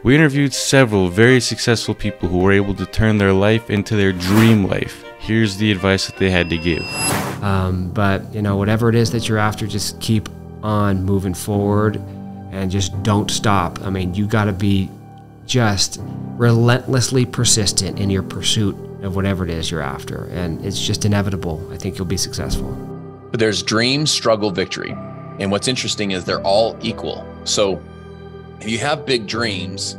We interviewed several very successful people who were able to turn their life into their dream life. Here's the advice that they had to give. But you know, whatever it is that you're after, just keep on moving forward and just don't stop. I mean, you got to be just relentlessly persistent in your pursuit of whatever it is you're after, and it's just inevitable. I think you'll be successful. But there's dream, struggle, victory. And what's interesting is they're all equal. So if you have big dreams,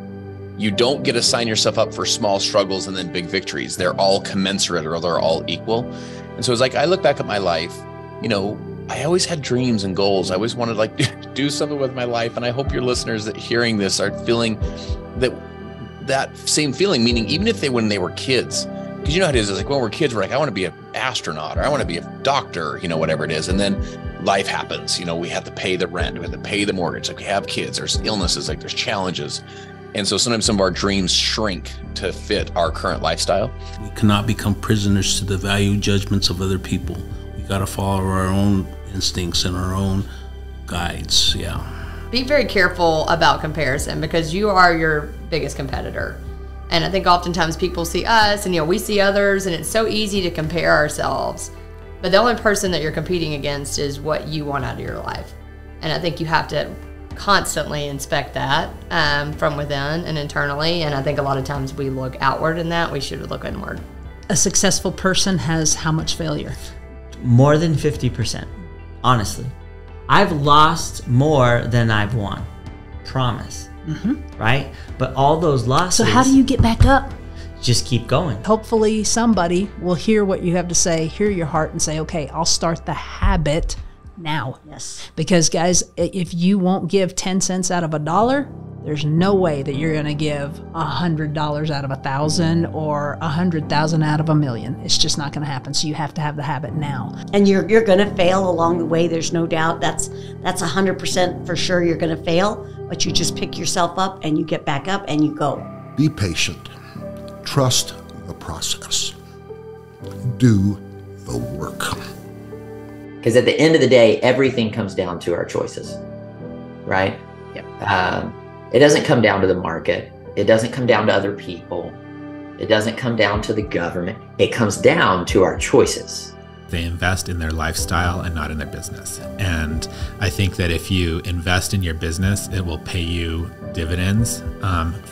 you don't get to sign yourself up for small struggles and then big victories. They're all commensurate, or they're all equal. And so it's like, I look back at my life, you know, I always had dreams and goals. I always wanted to like do something with my life. And I hope your listeners that hearing this are feeling that same feeling, meaning even if when they were kids, because you know how it is, it's like when we're kids, we're like, I want to be an astronaut, or I want to be a doctor, you know, whatever it is. And then life happens, you know, we have to pay the rent, we have to pay the mortgage, like we have kids, there's illnesses, like there's challenges. And so sometimes some of our dreams shrink to fit our current lifestyle. We cannot become prisoners to the value judgments of other people. We got to follow our own instincts and our own guides. Yeah. Be very careful about comparison, because you are your biggest competitor. And I think oftentimes people see us and, you know, we see others, and it's so easy to compare ourselves. But the only person that you're competing against is what you want out of your life. And I think you have to constantly inspect that from within and internally. And I think a lot of times we look outward in that. We should look inward. A successful person has how much failure? More than 50%, honestly. I've lost more than I've won, promise, right? But all those losses... So how do you get back up? Just keep going. Hopefully somebody will hear what you have to say, hear your heart, and say, okay, I'll start the habit now. Yes. Because guys, if you won't give 10 cents out of $1, there's no way that you're gonna give $100 out of 1,000 or 100,000 out of 1,000,000. It's just not gonna happen. So you have to have the habit now. And you're gonna fail along the way. There's no doubt. That's 100% for sure. You're gonna fail, but you just pick yourself up and you get back up and you go. Be patient. Trust the process. Do the work. Because at the end of the day, everything comes down to our choices, right? Yep. It doesn't come down to the market. It doesn't come down to other people. It doesn't come down to the government. It comes down to our choices. They invest in their lifestyle and not in their business. And I think that if you invest in your business, it will pay you dividends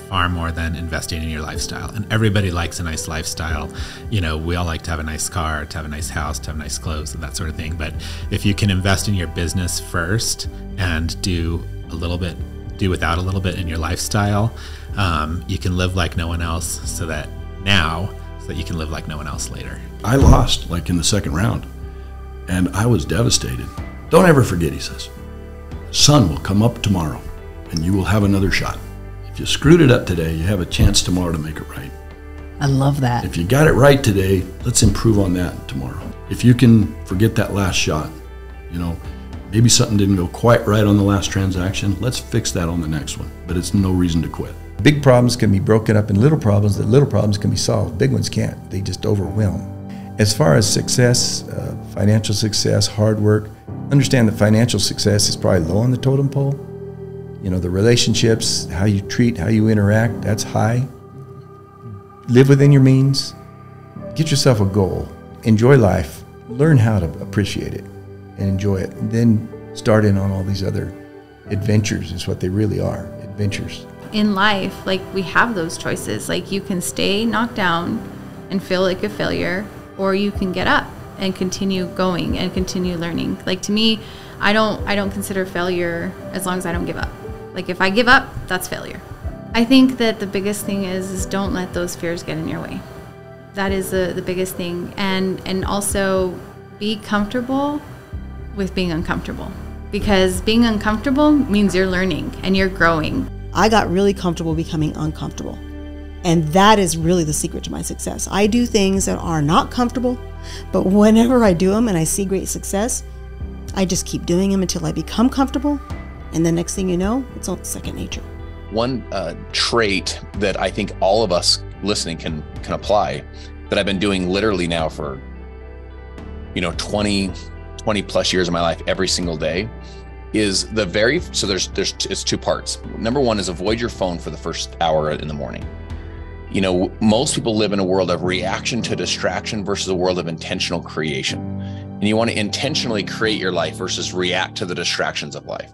far more than investing in your lifestyle. And everybody likes a nice lifestyle. You know, we all like to have a nice car, to have a nice house, to have nice clothes, and that sort of thing. But if you can invest in your business first and do without a little bit in your lifestyle, you can live like no one else so that you can live like no one else later. I lost, like in the second round, and I was devastated. Don't ever forget, he says, the sun will come up tomorrow, and you will have another shot. If you screwed it up today, you have a chance tomorrow to make it right. I love that. If you got it right today, let's improve on that tomorrow. If you can forget that last shot, you know, maybe something didn't go quite right on the last transaction, let's fix that on the next one, but it's no reason to quit. Big problems can be broken up in little problems. The little problems can be solved. Big ones can't. They just overwhelm. As far as success, financial success, hard work, understand that financial success is probably low on the totem pole. You know, the relationships, how you treat, how you interact, that's high. Live within your means. Get yourself a goal. Enjoy life. Learn how to appreciate it and enjoy it. And then start in on all these other adventures is what they really are, adventures. In life, like, we have those choices. Like, you can stay knocked down and feel like a failure, or you can get up and continue going and continue learning. Like, to me, I don't consider failure as long as I don't give up. Like, if I give up, that's failure. I think that the biggest thing is don't let those fears get in your way. That is the biggest thing. And also be comfortable with being uncomfortable, because being uncomfortable means you're learning and you're growing. I got really comfortable becoming uncomfortable. And that is really the secret to my success. I do things that are not comfortable, but whenever I do them and I see great success, I just keep doing them until I become comfortable. And the next thing you know, it's all second nature. One trait that I think all of us listening can apply, that I've been doing literally now for, 20 plus years of my life, every single day, is it's two parts. Number one is avoid your phone for the first hour in the morning. You know, most people live in a world of reaction to distraction versus a world of intentional creation. And you want to intentionally create your life versus react to the distractions of life.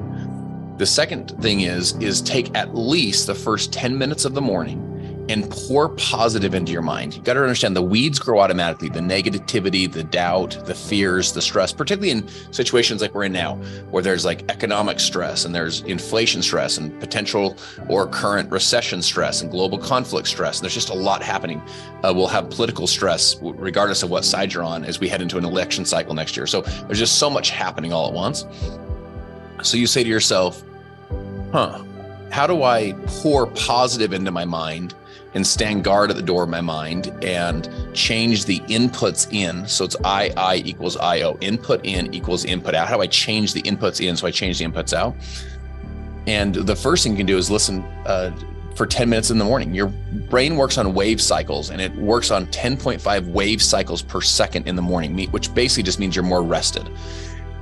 The second thing is take at least the first 10 minutes of the morning and pour positive into your mind. You got to understand the weeds grow automatically. The negativity, the doubt, the fears, the stress, particularly in situations like we're in now, where there's like economic stress and there's inflation stress and potential or current recession stress and global conflict stress. And there's just a lot happening. We'll have political stress regardless of what side you're on as we head into an election cycle next year. So there's just so much happening all at once. So you say to yourself, how do I pour positive into my mind and stand guard at the door of my mind and change the inputs in? So it's I equals IO. Input in equals input out. How do I change the inputs in so I change the inputs out? And the first thing you can do is listen for 10 minutes in the morning. Your brain works on wave cycles, and it works on 10.5 wave cycles per second in the morning, which basically just means you're more rested.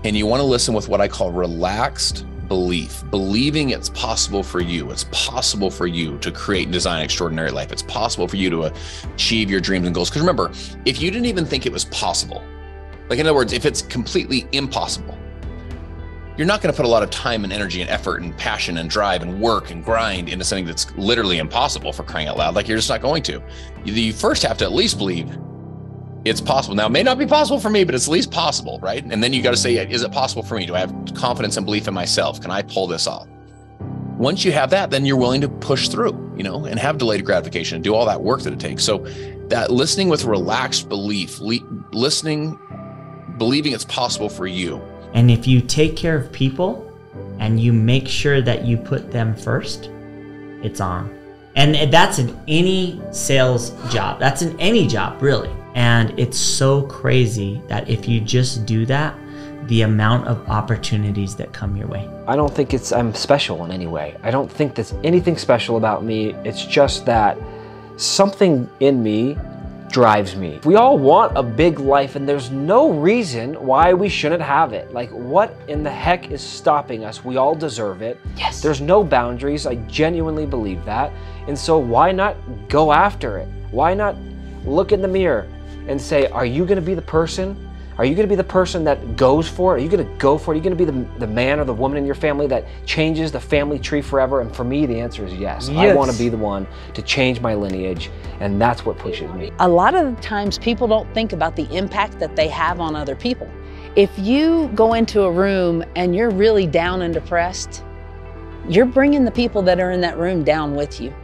And you want to listen with what I call relaxed belief, believing it's possible for you. It's possible for you to create and design an extraordinary life. It's possible for you to achieve your dreams and goals. Because remember, if you didn't even think it was possible, like in other words, if it's completely impossible, you're not going to put a lot of time and energy and effort and passion and drive and work and grind into something that's literally impossible, for crying out loud. Like, you're just not going to. You first have to at least believe it's possible. Now, it may not be possible for me, but it's at least possible, right? And then you got to say, is it possible for me? Do I have confidence and belief in myself? Can I pull this off? Once you have that, then you're willing to push through, and have delayed gratification and do all that work that it takes. So that listening with relaxed belief, believing it's possible for you. And if you take care of people and you make sure that you put them first, it's on. And that's in any sales job. That's in any job, really. And it's so crazy that if you just do that, the amount of opportunities that come your way. I don't think I'm special in any way. I don't think there's anything special about me. It's just that something in me drives me. We all want a big life, and there's no reason why we shouldn't have it. Like, what in the heck is stopping us? We all deserve it. Yes. There's no boundaries. I genuinely believe that. And so why not go after it? Why not look in the mirror and say, are you going to be the person? Are you going to be the person that goes for it? Are you going to go for it? Are you going to be the man or the woman in your family that changes the family tree forever? And for me, the answer is yes. I want to be the one to change my lineage, and that's what pushes me. A lot of the times people don't think about the impact that they have on other people. If you go into a room and you're really down and depressed, you're bringing the people that are in that room down with you.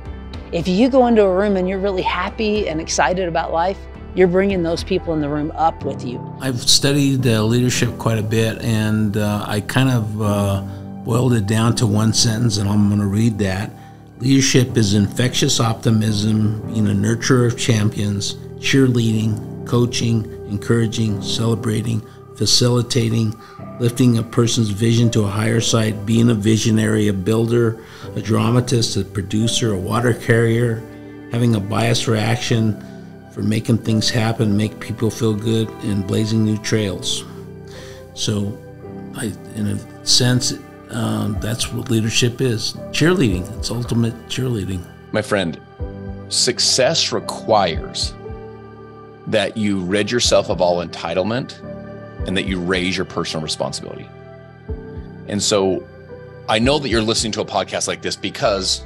If you go into a room and you're really happy and excited about life, you're bringing those people in the room up with you. I've studied leadership quite a bit, and I kind of boiled it down to one sentence, and I'm going to read that. Leadership is infectious optimism, being a nurturer of champions, cheerleading, coaching, encouraging, celebrating, facilitating, lifting a person's vision to a higher side, being a visionary, a builder, a dramatist, a producer, a water carrier, having a biased reaction for making things happen, make people feel good, and blazing new trails. So, in a sense, that's what leadership is. Cheerleading, it's ultimate cheerleading. My friend, success requires that you rid yourself of all entitlement and that you raise your personal responsibility. And so I know that you're listening to a podcast like this because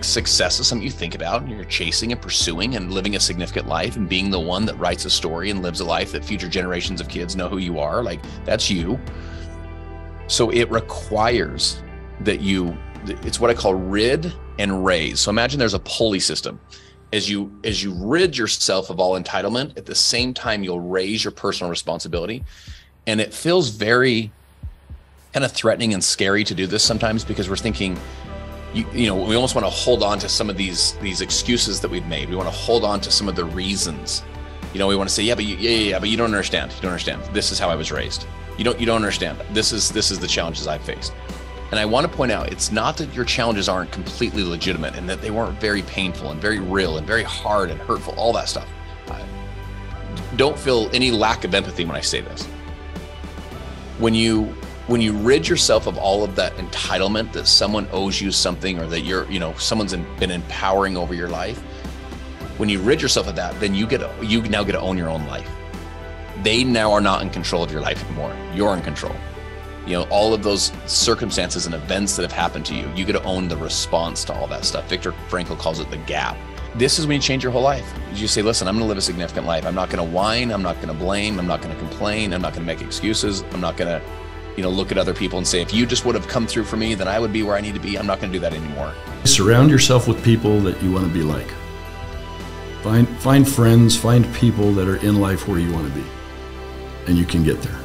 success is something you think about, and you're chasing and pursuing and living a significant life and being the one that writes a story and lives a life that future generations of kids know who you are. Like, that's you. So it requires that it's what I call rid and raise. So imagine there's a pulley system. As you rid yourself of all entitlement, at the same time, you'll raise your personal responsibility. And it feels very kind of threatening and scary to do this sometimes, because we're thinking, we almost want to hold on to some of these excuses that we've made. We want to hold on to some of the reasons. We want to say, but you don't understand. You don't understand. This is how I was raised. You don't understand. This is the challenges I've faced. And I want to point out, it's not that your challenges aren't completely legitimate and that they weren't very painful and very real and very hard and hurtful, all that stuff. Don't feel any lack of empathy when I say this. When when you rid yourself of all of that entitlement that someone owes you something, or that someone's been empowering over your life, when you rid yourself of that, then you now get to own your own life. They now are not in control of your life anymore. You're in control. All of those circumstances and events that have happened to you, you get to own the response to all that stuff. Viktor Frankl calls it the gap. This is when you change your whole life. You say, listen, I'm going to live a significant life. I'm not going to whine. I'm not going to blame. I'm not going to complain. I'm not going to make excuses. I'm not going to, look at other people and say, if you just would have come through for me, then I would be where I need to be. I'm not going to do that anymore. Surround yourself with people that you want to be like. Find friends, find people that are in life where you want to be, and you can get there.